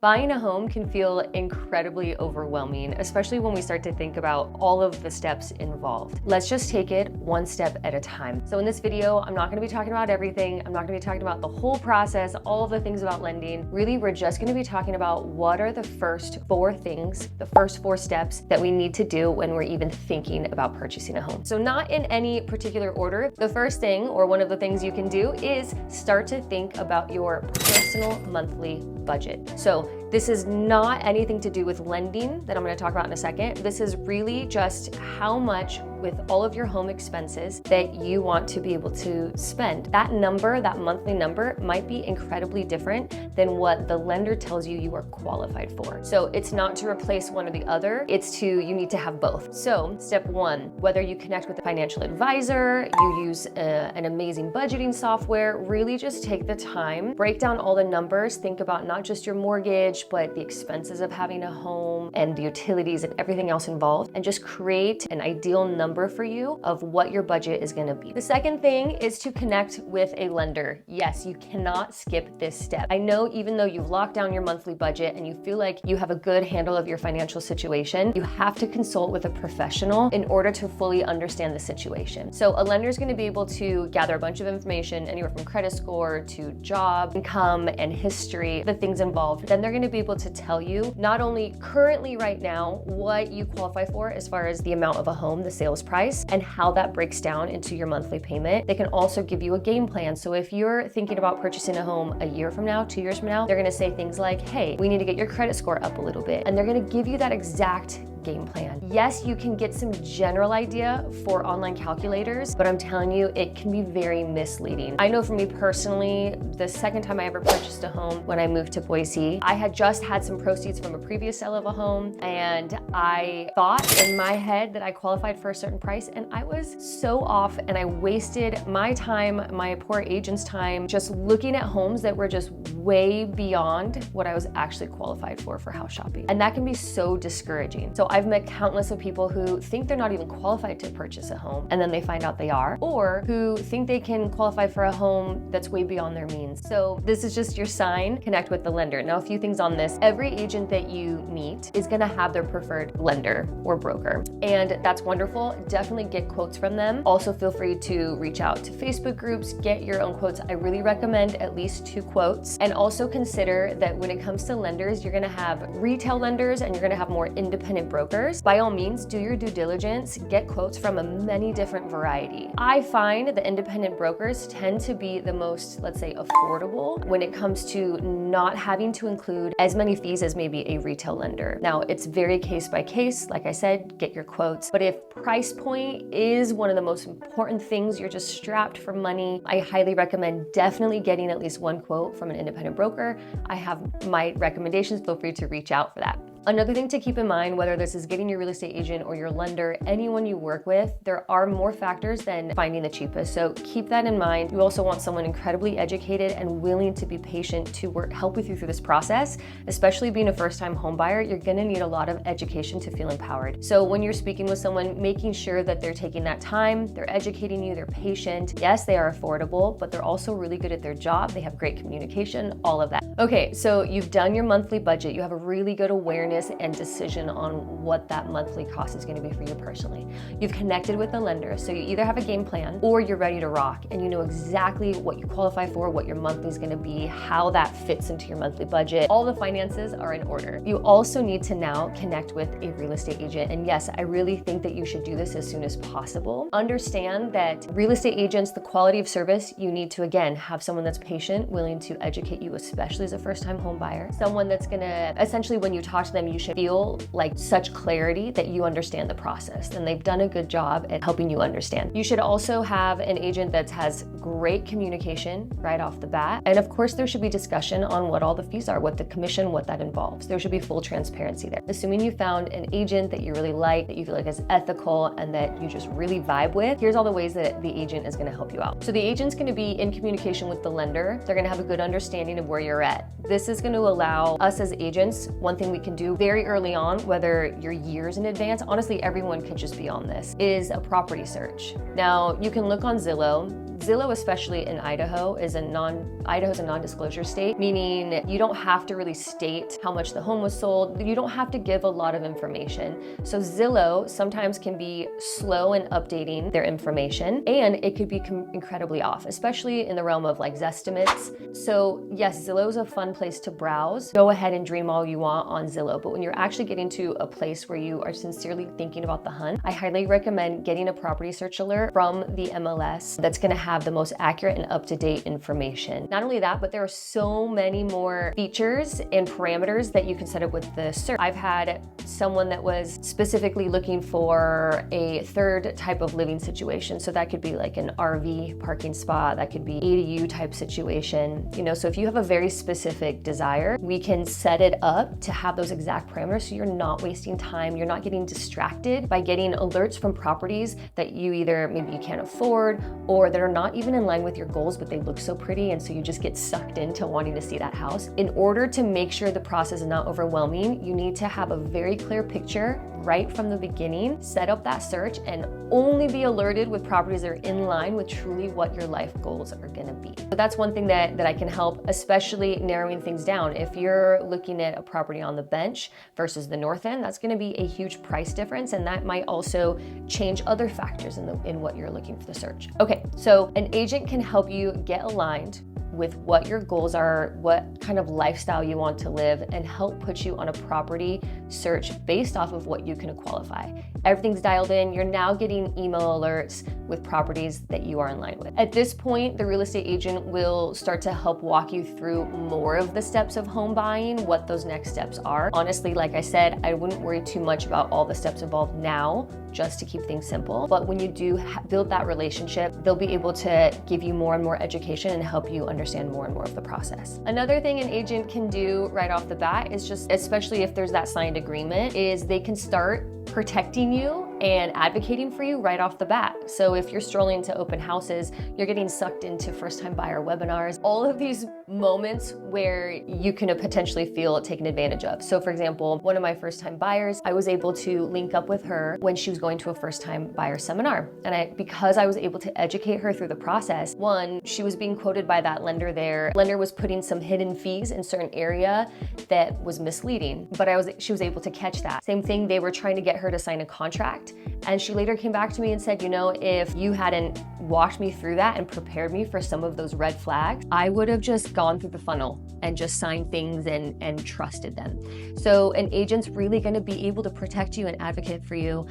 Buying a home can feel incredibly overwhelming, especially when we start to think about all of the steps involved. Let's just take it one step at a time. So in this video, I'm not gonna be talking about everything. I'm not gonna be talking about the whole process, all of the things about lending. Really, we're just gonna be talking about what are the first 4 things, the first 4 steps that we need to do when we're even thinking about purchasing a home. So not in any particular order. The first thing, or one of the things you can do, is start to think about your personal monthly budget. So this is not anything to do with lending that I'm going to talk about in a second. This is really just how much with all of your home expenses that you want to be able to spend. That number, that monthly number, might be incredibly different than what the lender tells you you are qualified for. So it's not to replace one or the other, you need to have both. So step 1, whether you connect with a financial advisor, you use an amazing budgeting software, really just take the time, break down all the numbers, think about not just your mortgage, but the expenses of having a home and the utilities and everything else involved, and just create an ideal number for you of what your budget is going to be. The second thing is to connect with a lender. Yes, you cannot skip this step. I know even though you've locked down your monthly budget and you feel like you have a good handle of your financial situation, you have to consult with a professional in order to fully understand the situation. So a lender is going to be able to gather a bunch of information, anywhere from credit score to job, income, and history, the things involved. Then they're going to be able to tell you not only currently right now what you qualify for as far as the amount of a home, the sales price, and how that breaks down into your monthly payment. They can also give you a game plan. So if you're thinking about purchasing a home a year from now, 2 years from now, they're going to say things like, hey, we need to get your credit score up a little bit. And they're going to give you that exact game plan. Yes, you can get some general idea for online calculators, but I'm telling you, it can be very misleading. I know for me personally, the second time I ever purchased a home when I moved to Boise, I had just had some proceeds from a previous sale of a home, and I thought in my head that I qualified for a certain price, and I was so off, and I wasted my time, my poor agent's time, just looking at homes that were just way beyond what I was actually qualified for house shopping. And that can be so discouraging. So I've met countless of people who think they're not even qualified to purchase a home, and then they find out they are, or who think they can qualify for a home that's way beyond their means. So this is just your sign, connect with the lender. Now, a few things on this. Every agent that you meet is gonna have their preferred lender or broker, and that's wonderful. Definitely get quotes from them. Also feel free to reach out to Facebook groups, get your own quotes. I really recommend at least 2 quotes, and also consider that when it comes to lenders, you're gonna have retail lenders and you're gonna have more independent brokers. By all means, do your due diligence, get quotes from a many different variety. I find the independent brokers tend to be the most, let's say, affordable when it comes to not having to include as many fees as maybe a retail lender. Now, it's very case by case. Like I said, get your quotes. But if price point is one of the most important things, you're just strapped for money, I highly recommend definitely getting at least 1 quote from an independent broker. I have my recommendations. Feel free to reach out for that. Another thing to keep in mind, whether this is getting your real estate agent or your lender, anyone you work with, there are more factors than finding the cheapest. So keep that in mind. You also want someone incredibly educated and willing to be patient to help with you through this process. Especially being a first-time home buyer, you're gonna need a lot of education to feel empowered. So when you're speaking with someone, making sure that they're taking that time, they're educating you, they're patient. Yes, they are affordable, but they're also really good at their job. They have great communication, all of that. Okay, so you've done your monthly budget. You have a really good awareness and decision on what that monthly cost is going to be for you personally. You've connected with the lender, so you either have a game plan or you're ready to rock and you know exactly what you qualify for, what your monthly is going to be, how that fits into your monthly budget. All the finances are in order. You also need to now connect with a real estate agent. And yes, I really think that you should do this as soon as possible. Understand that real estate agents, the quality of service, you need to, again, have someone that's patient, willing to educate you, especially as a first-time home buyer. Someone that's going to, essentially when you talk to them, you should feel like such clarity that you understand the process, and they've done a good job at helping you understand. You should also have an agent that has great communication right off the bat. And of course, there should be discussion on what all the fees are, what the commission, what that involves. There should be full transparency there. Assuming you found an agent that you really like, that you feel like is ethical, and that you just really vibe with, here's all the ways that the agent is going to help you out. So the agent's going to be in communication with the lender. They're going to have a good understanding of where you're at. This is going to allow us as agents, one thing we can do very early on, whether you're years in advance, honestly, everyone could just be on this, is a property search. Now, you can look on Zillow. Zillow, especially in Idaho, is Idaho's a non-disclosure state, meaning you don't have to really state how much the home was sold. You don't have to give a lot of information. So Zillow sometimes can be slow in updating their information, and it could be incredibly off, especially in the realm of like Zestimates. So yes, Zillow is a fun place to browse. Go ahead and dream all you want on Zillow, but when you're actually getting to a place where you are sincerely thinking about the hunt, I highly recommend getting a property search alert from the MLS that's gonna have the most accurate and up-to-date information. Not only that, but there are so many more features and parameters that you can set up with the search. I've had someone that was specifically looking for a third type of living situation. So that could be like an RV parking spot, that could be ADU type situation. So if you have a very specific desire, we can set it up to have those exact parameters so you're not wasting time, you're not getting distracted by getting alerts from properties that you either maybe you can't afford or that are not even in line with your goals, but they look so pretty, and so you just get sucked into wanting to see that house. In order to make sure the process is not overwhelming, you need to have a very clear picture right from the beginning, set up that search, and only be alerted with properties that are in line with truly what your life goals are gonna be. So that's one thing that I can help, especially narrowing things down. If you're looking at a property on the bench versus the north end, that's gonna be a huge price difference, and that might also change other factors in what you're looking for the search. Okay, so an agent can help you get aligned with what your goals are, what kind of lifestyle you want to live, and help put you on a property search based off of what you can qualify. Everything's dialed in. You're now getting email alerts with properties that you are in line with. At this point, the real estate agent will start to help walk you through more of the steps of home buying, what those next steps are. Honestly, like I said, I wouldn't worry too much about all the steps involved now, just to keep things simple. But when you do build that relationship, they'll be able to give you more and more education and help you understand more and more of the process. Another thing an agent can do right off the bat is just, especially if there's that signed agreement, is they can start protecting you and advocating for you right off the bat. So if you're strolling to open houses, you're getting sucked into first-time buyer webinars, all of these moments where you can potentially feel taken advantage of. So for example, one of my first-time buyers, I was able to link up with her when she was going to a first-time buyer seminar. And because I was able to educate her through the process, one, she was being quoted by that lender there. Lender was putting some hidden fees in certain area that was misleading, but she was able to catch that. Same thing, they were trying to get her to sign a contract. And she later came back to me and said, if you hadn't walked me through that and prepared me for some of those red flags, I would have just gone through the funnel and just signed things and trusted them. So an agent's really gonna be able to protect you and advocate for you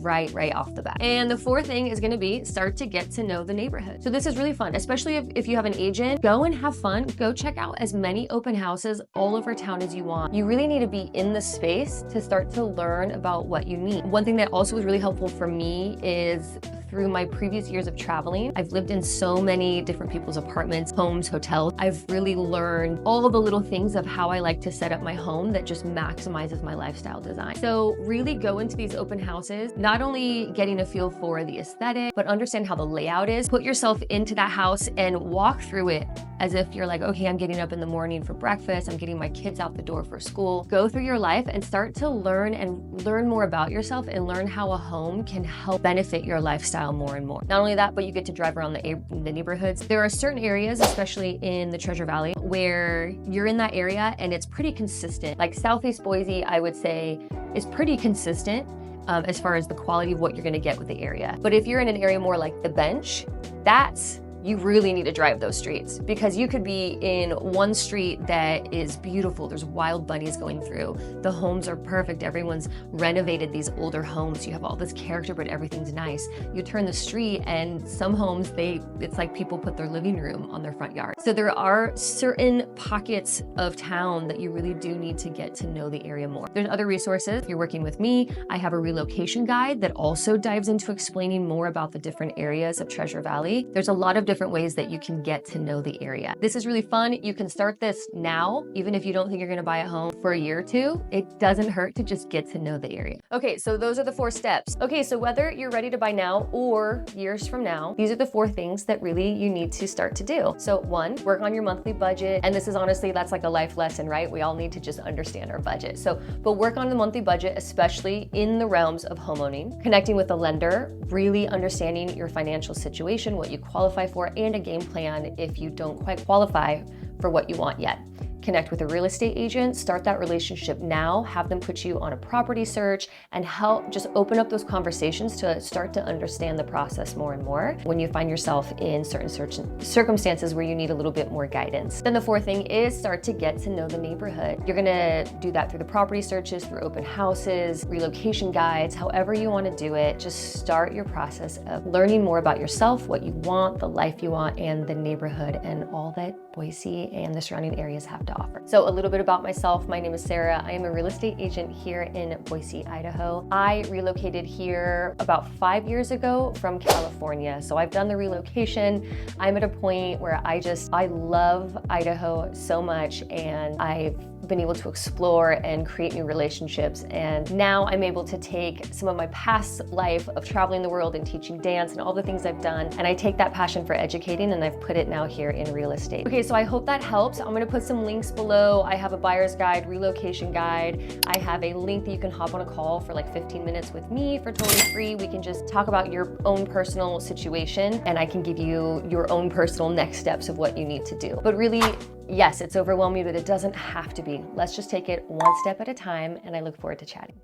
right off the bat. And the fourth thing is gonna be start to get to know the neighborhood. So this is really fun, especially if you have an agent. Go and have fun. Go check out as many open houses all over town as you want. You really need to be in the space to start to learn about what you need. One thing that also was really helpful for me is through my previous years of traveling, I've lived in so many different people's apartments, homes, hotels. I've really learned all the little things of how I like to set up my home that just maximizes my lifestyle design. So really go into these open houses, not only getting a feel for the aesthetic, but understand how the layout is. Put yourself into that house and walk through it as if you're like, okay, I'm getting up in the morning for breakfast, I'm getting my kids out the door for school. Go through your life and start to learn more about yourself and learn how a home can help benefit your lifestyle more and more. Not only that, but you get to drive around the neighborhoods. There are certain areas, especially in the Treasure Valley, where you're in that area and it's pretty consistent. Like Southeast Boise, I would say, is pretty consistent as far as the quality of what you're gonna get with the area. But if you're in an area more like the Bench, you really need to drive those streets, because you could be in one street that is beautiful. There's wild bunnies going through. The homes are perfect. Everyone's renovated these older homes. You have all this character, but everything's nice. You turn the street and some homes, it's like people put their living room on their front yard. So there are certain pockets of town that you really do need to get to know the area more. There's other resources. If you're working with me, I have a relocation guide that also dives into explaining more about the different areas of Treasure Valley. There's a lot of different ways that you can get to know the area. This is really fun. You can start this now, even if you don't think you're gonna buy a home for a year or two. It doesn't hurt to just get to know the area. Okay, so those are the 4 steps. Okay, so whether you're ready to buy now or years from now, these are the 4 things that really you need to start to do. So 1, work on your monthly budget. And this is honestly, that's like a life lesson, right? We all need to just understand our budget. But work on the monthly budget, especially in the realms of homeowning, connecting with a lender, really understanding your financial situation, what you qualify for, for and a game plan if you don't quite qualify for what you want yet. Connect with a real estate agent, start that relationship now, have them put you on a property search, and help just open up those conversations to start to understand the process more and more when you find yourself in certain circumstances where you need a little bit more guidance. Then the fourth thing is start to get to know the neighborhood. You're gonna do that through the property searches, through open houses, relocation guides, however you wanna do it. Just start your process of learning more about yourself, what you want, the life you want, and the neighborhood and all that Boise and the surrounding areas have to offer. So a little bit about myself. My name is Sarah. I am a real estate agent here in Boise, Idaho. I relocated here about 5 years ago from California. So I've done the relocation. I'm at a point where I love Idaho so much, and I've been able to explore and create new relationships. And now I'm able to take some of my past life of traveling the world and teaching dance and all the things I've done, and I take that passion for educating and I've put it now here in real estate. Okay, so I hope that helps. I'm gonna put some links below. I have a buyer's guide, relocation guide. I have a link that you can hop on a call for like 15 minutes with me for totally free. We can just talk about your own personal situation, and I can give you your own personal next steps of what you need to do. But really, yes, it's overwhelming, but it doesn't have to be. Let's just take it one step at a time, and I look forward to chatting.